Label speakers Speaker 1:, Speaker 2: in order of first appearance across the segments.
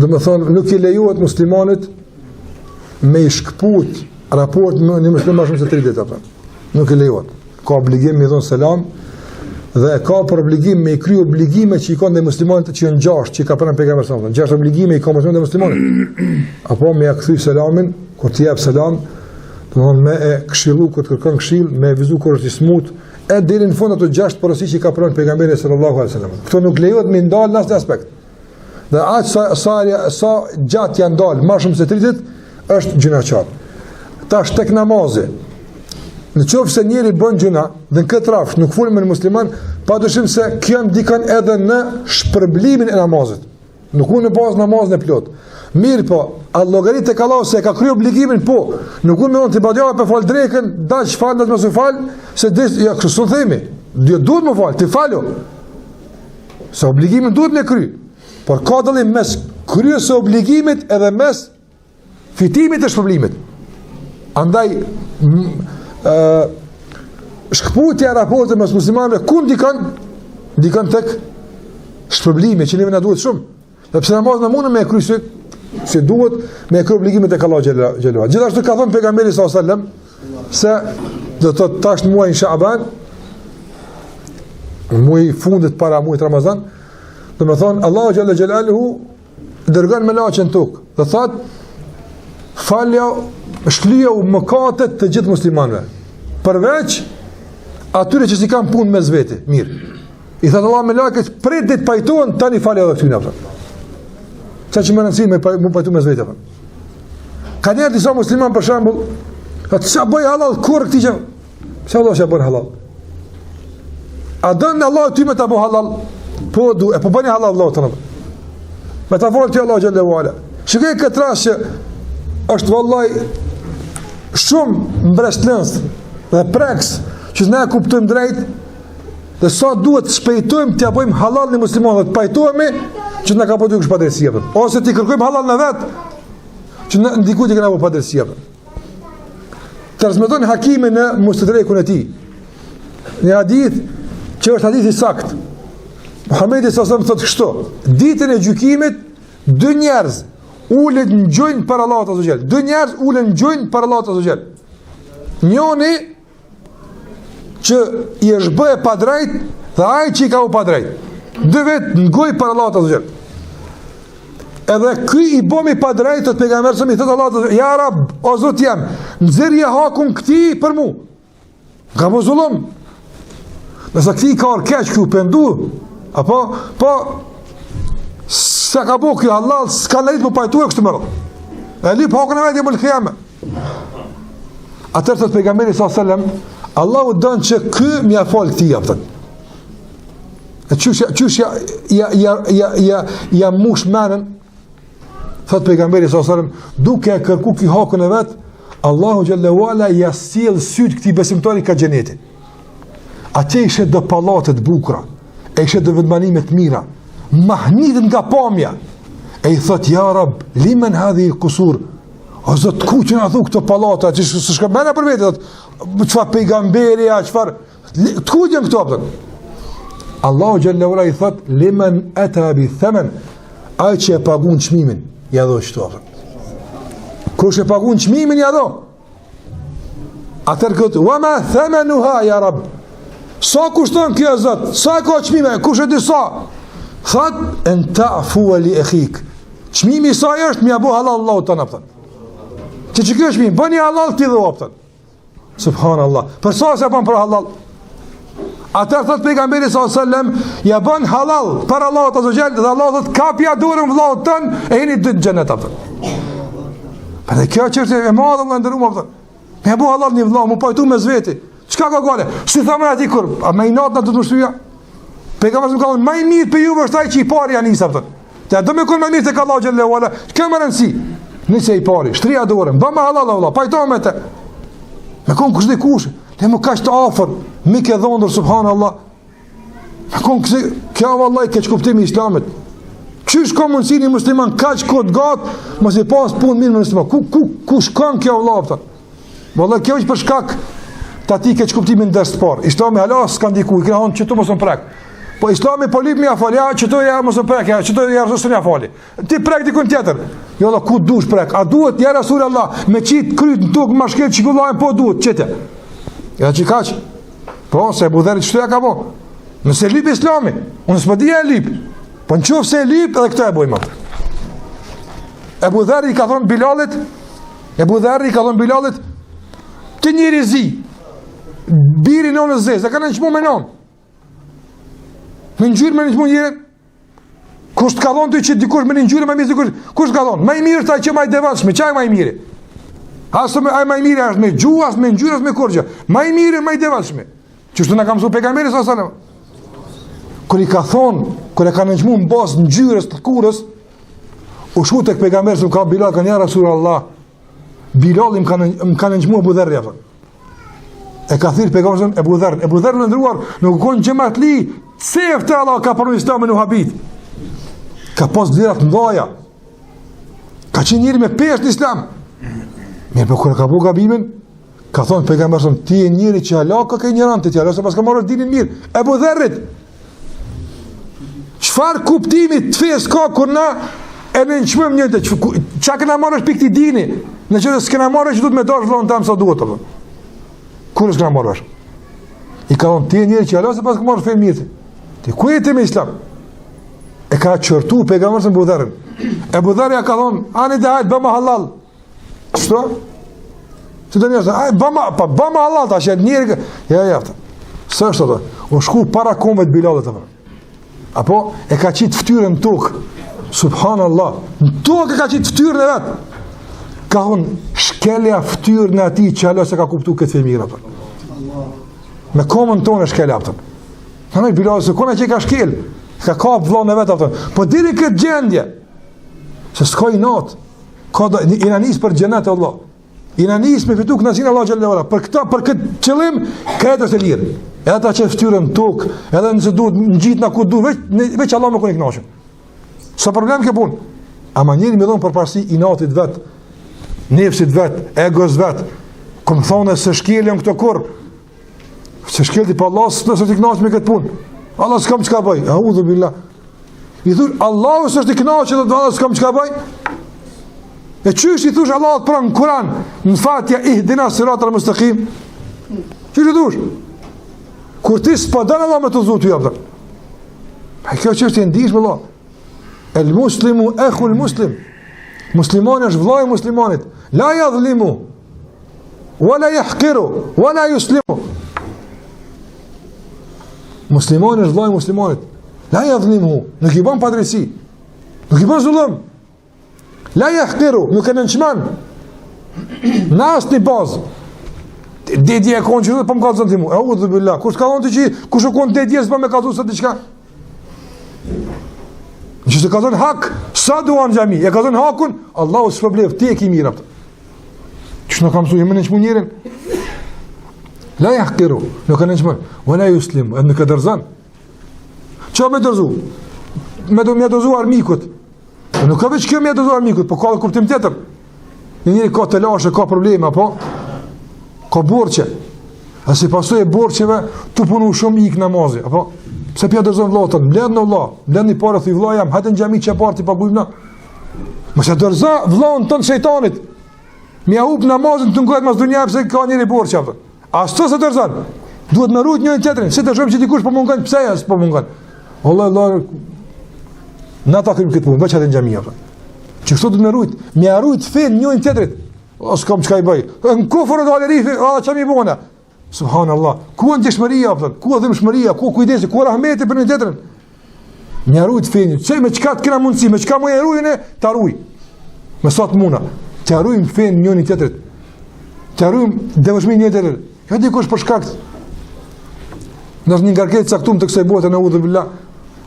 Speaker 1: dhe më thonë, nuk I lejohet muslimanit me I shkput raport me një musliman më shumë se 3 ditë. Nuk I lejohet. Ka obligim me I thonë selam dhe ka për obligim me I kry obligime që I ka ndaj muslimanit që janë 6, që I ka pranë pejgamberit sallallahu alajhi wasallam. 6 obligime I ka ndaj muslimanit. Apo me ja kthy selamin, kur t'i jap selam, domthonë me e këshillu kur të kërkon këshill, me e vizu kur është I smut, e deri në fund ato 6 porosi që I ka pranë pejgamberit sallallahu alajhi wasallam. Kto nuk lejohet me ndal në asnjë aspekt. Dhe aq sa gjatë janë dalë, më shumë se 30 është gjunaqar. Tash tek namazi. Në qoftë se njëri bën gjuna dhe në këtë rafsh nuk folën me musliman, padyshim se kjo ndikon edhe në shpërblimin e namazit. Nuk unë në bazë namazin e plot. Mirë po, a llogarit tek Allahu se ka kryer obligimin, po. Nuk unë me on të badjava për fal drekën, dash fal mos u fal, se ja kështu themi. Duhet më fal, ti falo. Se obligimin duhet me kry. Por ka dallim mes kryes së obligimit edhe mes fitimit të shpërblimit. Andaj shkputja e raportit mes muslimanëve ku ndikon tek shpërblimi që neve na duhet shumë. Sepse namaz në mundë me e krysi si duhet, me e kry obligimet e Allah xhelalu. Gjithashtu ka thënë pejgamberi sallallahu alajhi wasallam se do të tash muaj Shaaban, muaj fundit para muajit Ramazan, do të thonë Allahu xhelalu dërgon melaqen tok. Do thotë falja shlyeu mëkatet të gjithë muslimanëve. Përveç atyre që si kanë punë mes vete. Mirë. I thënë Allah me lakët, prit dit pajtohen, tani falja edhe këtyna. Qa që më rëndësi me pajtu mes vete. Ka njerë disa musliman për shambull, qa bëj halal, kur këti që? Qa Allah që bëj halal? A dënë Allah ty me të bëj halal? Po du, e po bëni halal Allah të nëmë. Me të falë ty Allah xhallahu ala. Shikej këtë ras që është vallaj shumë mbreslëns dhe preks që ne kuptojmë drejt dhe sa duhet të shpejtojmë t'ja bëjmë halal në musliman dhe të pajtojmë që na ka po dikush padrejësia ose ti kërkojmë halal në vet që në ndikujt i kena po padrejësia. Transmeton Hakimi në Mustadrekun e tij një hadith që është hadith I sakt. Muhamedi sallallahu alaihi wasallam thotë kështu: ditën e gjykimit dy njerëz ulet në gjojnë për Allah të zëgjel. Dë njerëz ulet në gjojnë për Allah të zëgjel. Njoni që I është bëhe pa drejt dhe ajë që I ka u pa drejt. Dë vetë në gojë për Allah të zëgjel. Edhe këj I bomi pa drejt të pejgamberës I thëtë Allah të zëgjel: ja Rab, o Zot jam, nëzirje hakun këti për mu. Ka më zullum. Nëse këti ka orkeq këju pëndu, apo, po, se ka bo kjo halal, s'ka lejt më pajtu e kështë më rrë. E lip hakën e vetë I mëllë kjeme. Atër thët pejgamberi s.a.s. Allahu dënë që kë mja falë këti jaftën. E qysh ja mush menën, thët pejgamberi s.a.s. duke e kërku ki hakën e vetë, Allahu xhallahu ala ja sjell syt këti besimtari ka xhenetin. Ate ishe dë palatet bukra, e ishe dë vëdmanimet mira, mahnitën nga pamja, e I thot: ja Rab, limen hadhi I kusur, o Zot, ku që nga thu këto palata, që së shka mena për vete, qëfar pejgamberi, qëfar, të ku që në këto apëtën? Allahu xhallahu I thot: limen ata bi themen, aj që e pagun qmimin, ja do qëto apëtën. Kush e pagun qmimin, ja do. Atër këtë, wa ma themenuha, ja Rab, sa kushton kjo Zot, sa e ka qmime, kush e disa? Thot, en ta'fu li akhik. Çmimi I saj është mja bo halal Allahu të në pëtën. Që kjo çmimi, bëni halal ti dhe o pëtën. Subhanallah. Për sa se bën për halal? Atër thot pejgamberi s.a.s. ja bën halal për Allah të zëgjel dhe Allah thot kapja durën vëllahu tën e hini dy të gjennet pëtën. Për dhe kjo që është e madhe më ndërru më pëtën. Mja bo halal një vëllahu, më pajtu me zveti. Qka ka gale? Si thame ati kur? A me I natë në të të mështuja? Pejgamberi më ka thonë, më I mirë për juve është ai që I pari janë isa pëtën. Te do me kun më mirë tek Allahu xhallahu ala. Kjo më rëndësi. Nëse I pari, shtria dorën, bë me halal Allah, pajto me të. Me kon kush dikush, le më kaq të afër, mi ke dhëndur subhanallahu. Me kon kjo vallahi keq kuptimi I Islamit. Çish ka mundsi një musliman kaq kot gat, mos I pas punë mirë me musliman. Ku shkon kjo vëllai pëtën? Vallahi kjo është për shkak të atij keq kuptimin ders të parë. Islami hala s'ka ndikuar, i kanë thonë që tu mos on prek. Po Islami po lip mja fali, ja çto ja mos e prek, ja çto ja s'u ja fali. Ti prek dikun tjetër. Jo Allah ku dush prek. A duhet ja Rasulullah me qit kryt në tokë mashkel çikullajn po duhet çete. Ja çikaç. Po se budheri çto ja ka po. Nëse lip Islami, unë s'po di ja lip. Po nëse e lip edhe këtë e bëjmë. Ebu Dherri ka thonë Bilalit, të njëri zi, biri në në zezë, dhe ka në nëshmu me nëmë. Me njërë me nëshmu njërin, kusht ka thonë të që dikush me njërë me misë dikush, kusht ka thonë, ma i mirë taj që ma i devanshme, qaj ma i mirë? Asë ma i mirë është me gjuhë, asë me njërë, asë me kurgjë, ma i mirë, ma i devanshme. Qështu në kam su pejgamberi s.a.s. Kër i ka thonë, kër e ka nëshmu në basë njërës të kurës, u shku të këpëgamberës më ka Bilal, kanë ja Rasulullah, Bilal më ka nëngjmu Ebu Dherri, e ka thirë pëgamberës Ebu Dherri në ndruar, nuk konë gjemat li, cefte Allah ka përnu Islamin u habit, ka pas dhirat mdoja, ka qenë njëri me peshë në Islam, mirë për kërë ka bu gabimin, ka thonë pëgamberës, ti e njëri që Allah ka ke njëran të tjera, ose pas ka marrë dinin mirë, Ebu Dherrit, qëfar kuptimit të fesë ka kur na e në nëshmëm njënte, qa këna marrë është pikti dini, në që dhe s'këna marrë që du të me dash vlonë tamë sa duhet, kur është këna marrë është? I ka thonë, ti e njëri që Allah se pas ka marrë fejnë mirë, ti ku e ti me Islam? E ka qërtu pejgamberin Ebu Dherrin. Ebu Dherri ka thonë, ani dhe hajtë, bëma halal. Qështu? Që të njërë, bëma halal, ta që njëri, ja, së është të, o shku para kombet Bilalit, apo e ka qitë ftyrën tokë, subhanallah, në tokë ka qitë ftyrën e vetë, ka thonë, shkelja ftyrën e ati që Allah se ka kuptu këtë femira, me komën tonë e shkelja, në në Bilalit, se kone që i ka shkel, ka kapë vlonë e vetë, po diri këtë gjendje, se s'ka i natë, i në njësë për gjenet e Allah, i në njësë me fitu kënësinë Allah Gjellera, për këtë qëllim, kretës e lirë, edhe ta që ftyrën tokë, edhe nëse duhet në gjitë në ku duhet, veç Allah me kone i knashën. Sa problem ke punë? Ama njëri me dhonë përparsi inatit vetë, nefësit vetë, egos vetë, këmë thonë se shkeljen këto kur, se shkelti pa Allah nëse t'i knashë me këtë punë. Allah s'kam qka bëj, audhu billah. I thur, Allah së është t'i knashë dhe Allah s'kam qka bëj? E qysh i thush Allah të pranë në Kuran, në fatja ihdina sirat al-mustaqim? Qysh i thush? Kur ti s'padan Allah me të zutu jabda. Pa kjo që është e ndishme Allah. El muslimu ekhu el muslim. Muslimani është vllai i muslimanit. La yadhlimu, wala yahqiru, wala yuslimu. Muslimani është vllai i muslimanit. La yadhlimu, nuk i bën padrejsi. Nuk i bën zullum. La yahqiru, nuk e nënçman. Në asnjë bazë. Dedje e konë që dhe për më ka të zënë të mu. Audhu billah. Kush ka thonë të që kush u konë dedje së për me ka të zënë të qka? Në që se ka thonë hak, sa duan gjami, e ka thonë hakun, Allahu së përblev, ti e ki mira. Që në kam su, jemi në nëshmu njerin? La jahkiru, nuk e në nëshmu, wa la juslim, edhe me ka dërzan. Qa me dërzu? Me dërzu armikut. Nuk ka veç kjo me dërzu armikut, po ka dhe kuptim të tërë. Njëri ka të lashe, ka problema, po? Ka borqe, a si pasoj e borqeve, të punu shumë ik namazi, apo? Pse pja dërzon vlotën, mbledh në vla, mbledh një parë, thuj vla jam, hajtë në gjami që parë t'i pagujmë na. Mëse dërza vlon tënë shejtanit, mi a hup namazin të ngojt mas dunja, pëse ka njëri borqe, apo? A së të se dërzan, duhet me rujt njën tjetërin, si të shumë që dikush për mungan, pse e së për mungan? Allah, na ta krymë këtë punë, veç hajtë në gjami, apo? Që kështu duhet me rujt, mi a rujt fen njën tjetërit, o s'kam qka i bëj, në kufër e dalë rifi, a që mi bona, subhanallah, ku në dishmëria, ku në dhimshmëria, ku kujdesi, ku rahmeti për një tjetërën, mi a rujt fen, që me qka të kena mundësi, me qka mu e rujnë, të aruj, me sa të muna, të arujmë fen njën i tjetërit, të arujmë dëmëshmi një tjetërit, jo dikush për shkakt, nësë një ngarket saktum të kësaj bote në udhë billah,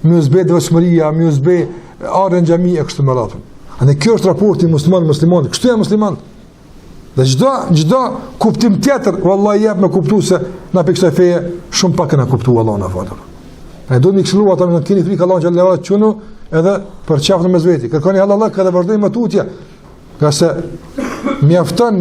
Speaker 1: mi uzbe dëmëshmëria, mi uzbe arën gjami e kështë të më ratën. Ane kjo është raporti musliman, kështu e musliman. Dhe gjdo kuptim tjetër, wallahi jep me kuptu se na për kësaj feje, shumë pak e na kuptu Allah në falër. E do një këshlu ata në keni frikë Allah në gjallera të qunu, edhe për qafën me zveti. Kërkoni Allah, këtë vazhdojnë më tutje, ka se mjafton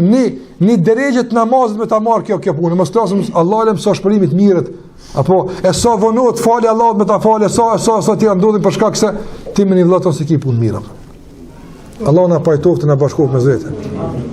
Speaker 1: një deregjet namazit me ta marë kjo punë. Më stlasëm Allah lem sa shpërimit mirët, Apo e sa vonohet falë Allahut me ta falë, sa ti ndodhin për shkak se ti me një vëllai ose ki punë mirë. Allah na pajtoft të na bashkoft me zotin.